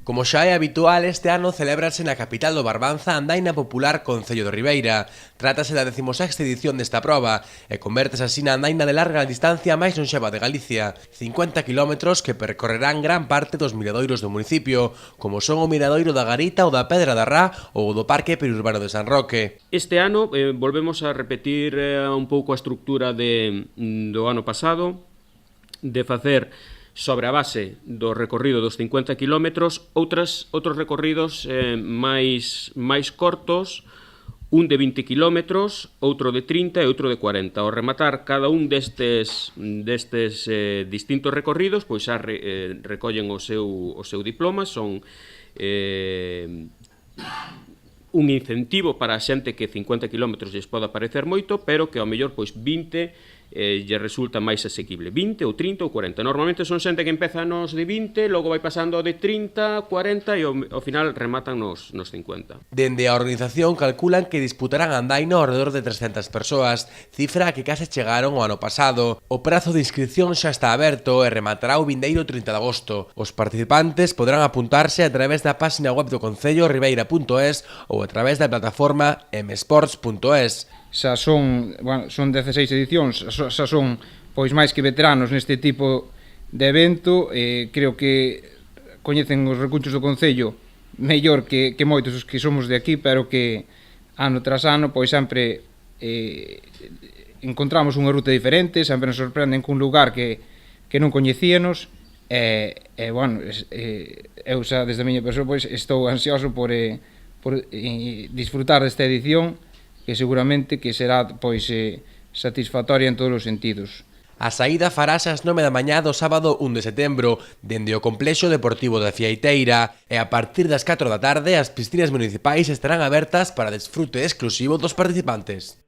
Como xa é habitual, este ano celébrase na capital do Barbanza a Andaina Popular Concello de Ribeira. Trátase da 16ª edición desta proba e convértese así na andaina de larga distancia máis lonxeva de Galicia, 50 km que percorrerán gran parte dos miradoiros do municipio, como son o miradoiro da Garita, o da Pedra da Rá ou o do Parque Periurbano de San Roque. Este ano volvemos a repetir un pouco a estructura do ano pasado, de facer sobre a base do recorrido dos 50 km, outros recorridos máis cortos, un de 20 km, outro de 30 e outro de 40. Ao rematar cada un destes distintos recorridos, pois xa recollen o seu diploma, son un incentivo para a xente que 50 km lles poda parecer moito, pero que ao mellor pois 20 lle resulta máis asequible, 20 ou 30 ou 40. Normalmente son xente que empeza nos de 20, logo vai pasando de 30, 40 e ao final rematan nos 50. Dende a organización calculan que disputarán a andaina ao redor de 300 persoas, cifra a que case chegaron o ano pasado. O prazo de inscripción xa está aberto e rematará o vindeiro 30 de agosto. Os participantes podrán apuntarse a través da página web do Concello ribeira.es ou a través da plataforma msports.es. Xa son 16 edicións, xa son pois máis que veteranos neste tipo de evento, creo que coñecen os recunchos do Concello mellor que moitos os que somos de aquí, pero que ano tras ano pois sempre encontramos unha ruta diferente, sempre nos sorprenden cun lugar que non coñecíanos, eu xa desde a miña persoa pois estou ansioso por disfrutar desta edición, que seguramente que será pois satisfactoria en todos os sentidos. A saída farase ás 9 da mañá do sábado 1 de setembro, dende o Complexo Deportivo da Fiaiteira, e a partir das 4 da tarde as piscinas municipais estarán abertas para desfrute exclusivo dos participantes.